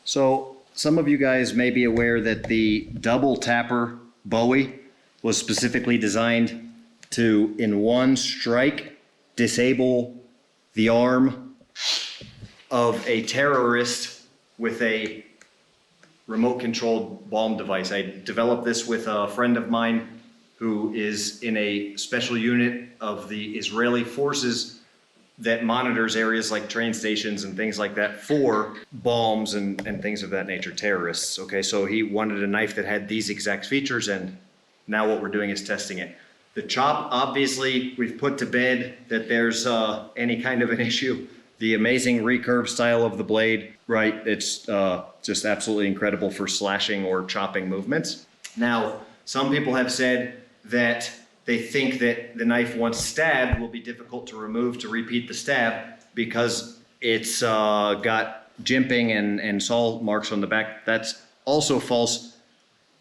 So some of you guys may be aware that the double tapper Bowie was specifically designed to, in one strike, disable the arm of a terrorist with a remote controlled bomb device. I developed this with a friend of mine who is in a special unit of the Israeli forces that monitors areas like train stations and things like that for bombs and things of that nature, terrorists. Okay, so he wanted a knife that had these exact features, and now what we're doing is testing it. The chop, obviously, we've put to bed that there's any kind of an issue. The amazing recurve style of the blade, right? It's just absolutely incredible for slashing or chopping movements. Now, some people have said that they think that the knife, once stabbed, will be difficult to remove to repeat the stab because it's got jimping and saw marks on the back. That's also false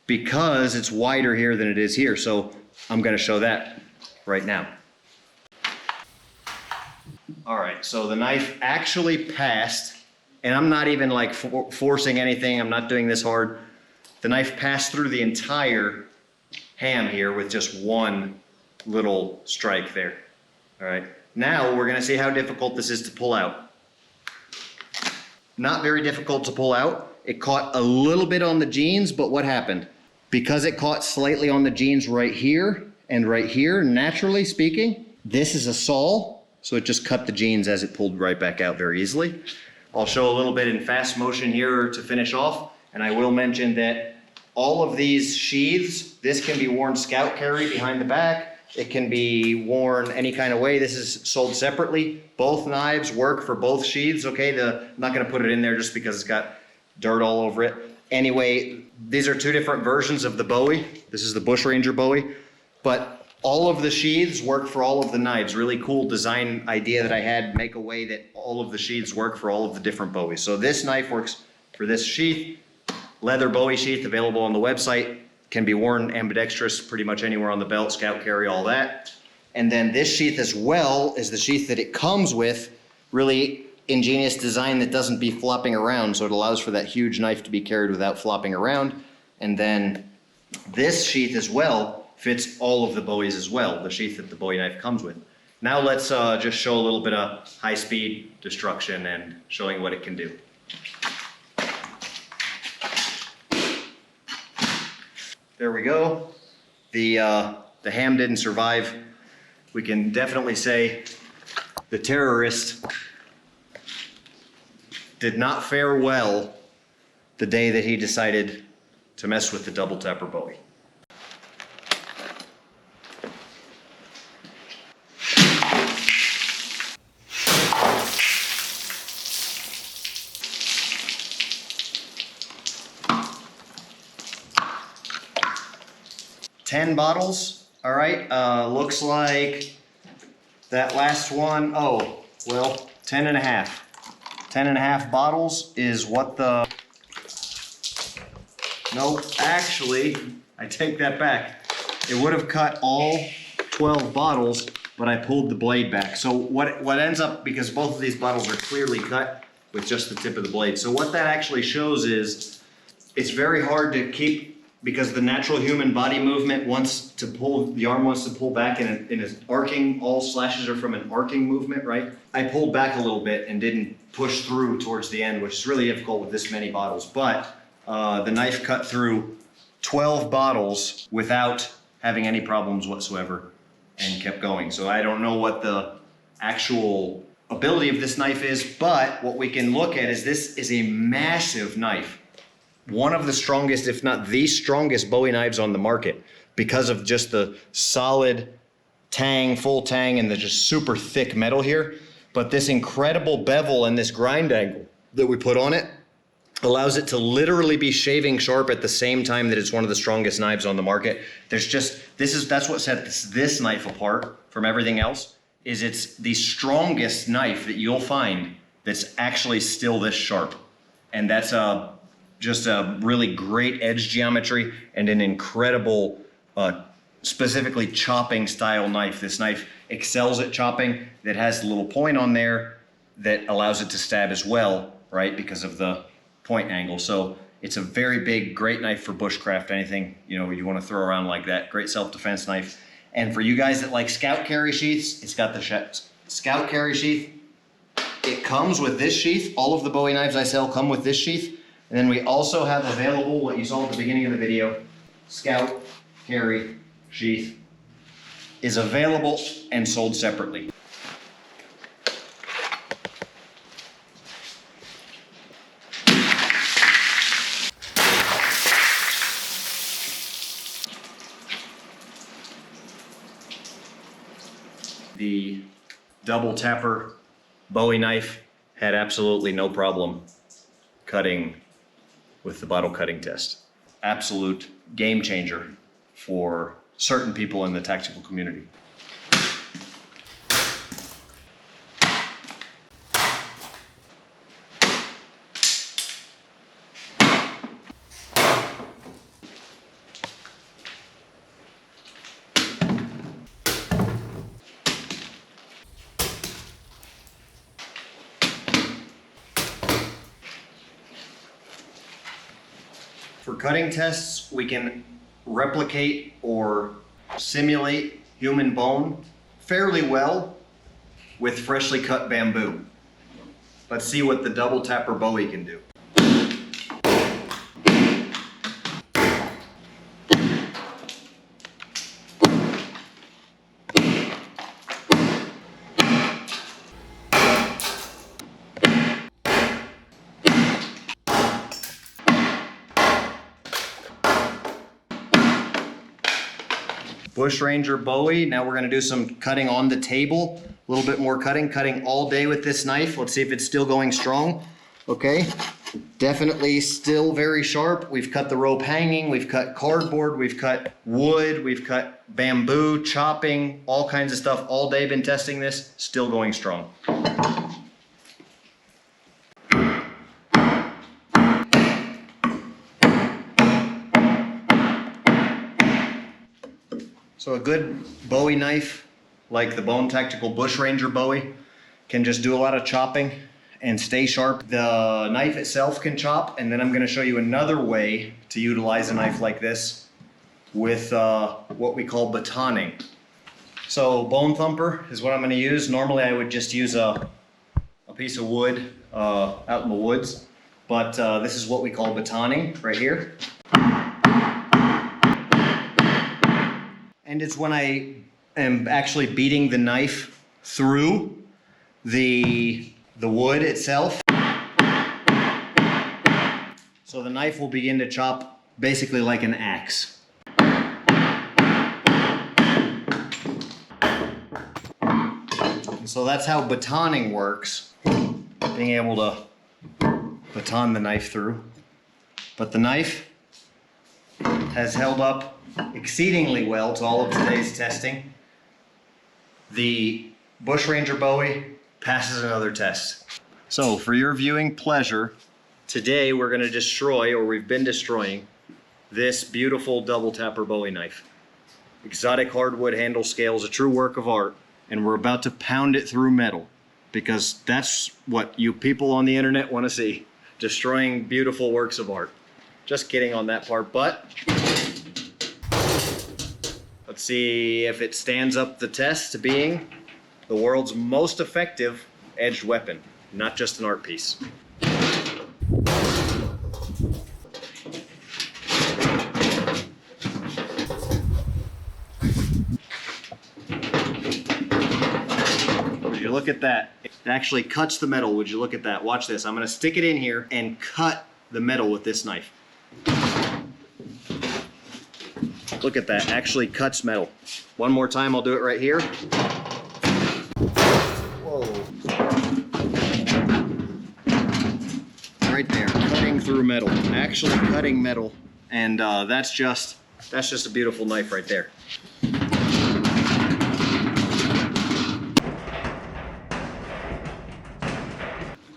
because it's wider here than it is here. So I'm going to show that right now. All right, so the knife actually passed, and I'm not even like forcing anything. I'm not doing this hard. The knife passed through the entire ham here with just one little strike there. All right, now we're gonna see how difficult this is to pull out. Not very difficult to pull out. It caught a little bit on the jeans, but what happened? Because it caught slightly on the jeans right here and right here, naturally speaking, this is a saw, so it just cut the jeans as it pulled right back out very easily. I'll show a little bit in fast motion here to finish off, and I will mention that all of these sheaths, this can be worn scout carry behind the back. It can be worn any kind of way. This is sold separately. Both knives work for both sheaths, okay? I'm not gonna put it in there just because it's got dirt all over it. Anyway, these are two different versions of the Bowie. This is the Bush Ranger Bowie, but all of the sheaths work for all of the knives. Really cool design idea that I had, make a way that all of the sheaths work for all of the different Bowies. So this knife works for this sheath. Leather Bowie sheath available on the website, can be worn ambidextrous pretty much anywhere on the belt, scout carry, all that. And then this sheath as well is the sheath that it comes with, really ingenious design that doesn't be flopping around, so it allows for that huge knife to be carried without flopping around. And then this sheath as well fits all of the Bowies as well, the sheath that the Bowie knife comes with. Now let's just show a little bit of high-speed destruction and showing what it can do. There we go. The ham didn't survive. We can definitely say the terrorist did not fare well the day that he decided to mess with the double tapper Bowie. $10 bottles, all right. Looks like that last one, oh, well, 10 and a half. 10 and a half bottles is what the, no, actually, I take that back. It would have cut all 12 bottles, but I pulled the blade back. So what ends up, because both of these bottles are clearly cut with just the tip of the blade. So what that actually shows is it's very hard to keep, because the natural human body movement wants to pull, the arm wants to pull back in an arcing, all slashes are from an arcing movement, right? I pulled back a little bit and didn't push through towards the end, which is really difficult with this many bottles. But the knife cut through 12 bottles without having any problems whatsoever and kept going. So I don't know what the actual ability of this knife is, but what we can look at is this is a massive knife. One of the strongest, if not the strongest Bowie knives on the market because of just the solid tang, full tang, and the just super thick metal here. But this incredible bevel and this grind angle that we put on it allows it to literally be shaving sharp at the same time that it's one of the strongest knives on the market. There's just, that's what sets this knife apart from everything else, is it's the strongest knife that you'll find that's actually still this sharp. And that's just a really great edge geometry and an incredible, specifically chopping style knife. This knife excels at chopping. That has a little point on there that allows it to stab as well, right? Because of the point angle. So it's a very big, great knife for bushcraft, anything, you know, you want to throw around like that. Great self-defense knife. And for you guys that like scout carry sheaths, it's got the scout carry sheath. It comes with this sheath. All of the Bowie knives I sell come with this sheath. And then we also have available what you saw at the beginning of the video, scout carry sheath is available and sold separately. The double tapper Bowie knife had absolutely no problem cutting with the bottle cutting test. Absolute game changer for certain people in the tactical community. For cutting tests, we can replicate or simulate human bone fairly well with freshly cut bamboo. Let's see what the double tapper Bowie can do. Bushranger Bowie. Now we're going to do some cutting on the table. A little bit more cutting all day with this knife. Let's see if it's still going strong. Okay, definitely still very sharp. We've cut the rope hanging, we've cut cardboard, we've cut wood, we've cut bamboo, chopping, all kinds of stuff all day. Been testing this, still going strong. So a good Bowie knife, like the Bone Tactical Bushranger Bowie, can just do a lot of chopping and stay sharp. The knife itself can chop, and then I'm going to show you another way to utilize a knife like this with what we call batoning. So bone thumper is what I'm going to use. Normally I would just use a piece of wood out in the woods, but this is what we call batoning right here. And it's when I am actually beating the knife through the wood itself. So the knife will begin to chop basically like an axe. And so that's how batoning works, being able to baton the knife through. But the knife has held up exceedingly well to all of today's testing. The Bushranger Bowie passes another test. So for your viewing pleasure, today we're going to destroy, or we've been destroying, this beautiful double tapper Bowie knife. Exotic hardwood handle scales, a true work of art, and we're about to pound it through metal because that's what you people on the internet want to see. Destroying beautiful works of art. Just kidding on that part, but let's see if it stands up the test to being the world's most effective edged weapon, not just an art piece. Would you look at that? It actually cuts the metal. Would you look at that? Watch this. I'm going to stick it in here and cut the metal with this knife. Look at that, actually cuts metal. One more time, I'll do it right here. Whoa. Right there, cutting through metal, actually cutting metal. And that's just a beautiful knife right there.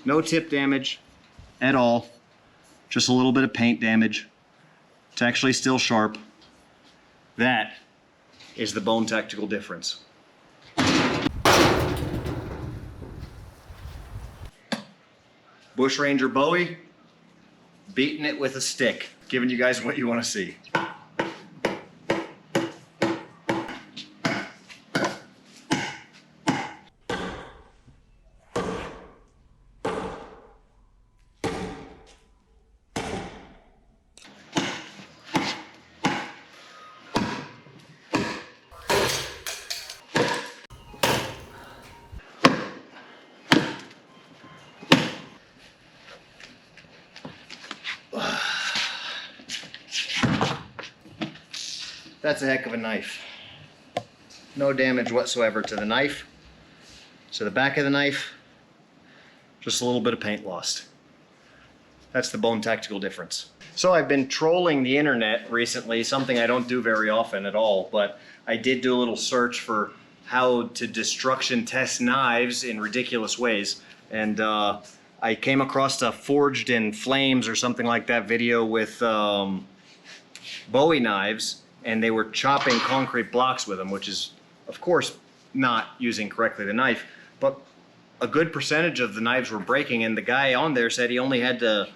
No tip damage at all, just a little bit of paint damage. It's actually still sharp. That is the Bone Tactical difference. Bushranger Bowie, beating it with a stick, giving you guys what you want to see. That's a heck of a knife. No damage whatsoever to the knife, to the back of the knife, just a little bit of paint lost. That's the bone tactical difference. So I've been trolling the internet recently, something I don't do very often at all, but I did do a little search for how to destruction test knives in ridiculous ways. And I came across a Forged in Flames or something like that video with Bowie knives, and they were chopping concrete blocks with them, which is, of course, not using correctly the knife, but a good percentage of the knives were breaking, and the guy on there said he only had to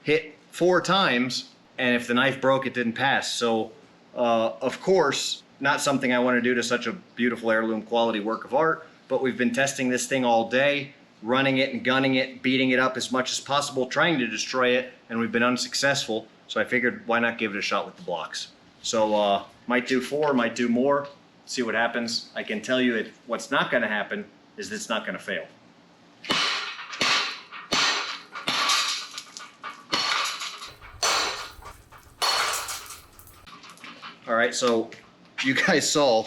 hit 4 times, and if the knife broke, it didn't pass. So, of course, not something I want to do to such a beautiful heirloom quality work of art, but we've been testing this thing all day, running it and gunning it, beating it up as much as possible, trying to destroy it, and we've been unsuccessful, so I figured why not give it a shot with the blocks. So might do 4, might do more, see what happens. I can tell you what's not going to happen is that it's not going to fail. All right, so you guys saw,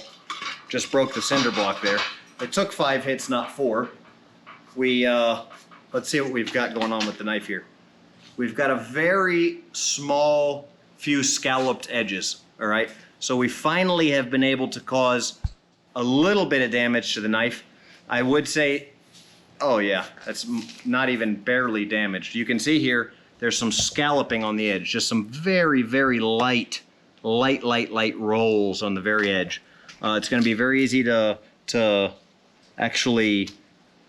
just broke the cinder block there. It took 5 hits, not 4. Let's see what we've got going on with the knife here. We've got a very small few scalloped edges, all right? So we finally have been able to cause a little bit of damage to the knife. I would say, oh yeah, that's not even barely damaged. You can see here, there's some scalloping on the edge, just some very, very light rolls on the very edge. It's gonna be very easy to actually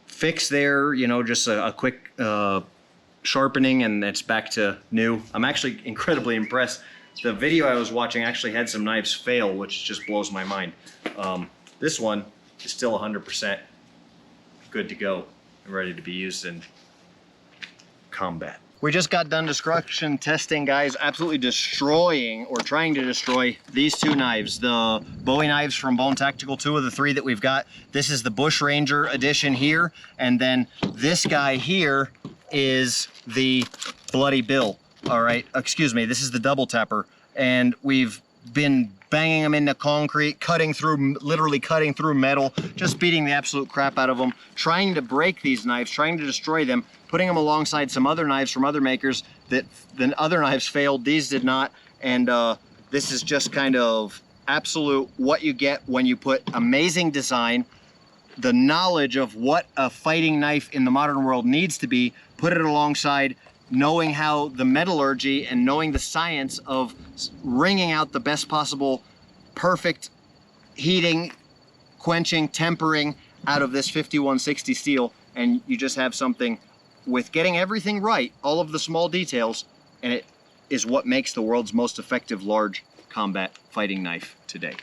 fix there, you know, just a quick sharpening, and it's back to new. I'm actually incredibly impressed. The video I was watching actually had some knives fail, which just blows my mind. This one is still 100% good to go and ready to be used in combat. We just got done destruction testing, guys, absolutely destroying or trying to destroy these 2 knives. The Bowie knives from Bone Tactical, 2 of the 3 that we've got. This is the Bush Ranger edition here, and then this guy here is the Bloody Bill. All right, excuse me, this is the double tapper, and we've been banging them into concrete, cutting through, literally cutting through metal, just beating the absolute crap out of them, trying to break these knives, trying to destroy them, putting them alongside some other knives from other makers that the other knives failed, these did not, and this is just kind of absolute what you get when you put amazing design, the knowledge of what a fighting knife in the modern world needs to be, put it alongside knowing how the metallurgy and knowing the science of wringing out the best possible perfect heating, quenching, tempering out of this 5160 steel, and you just have something with getting everything right, all of the small details, and it is what makes the world's most effective large combat fighting knife today.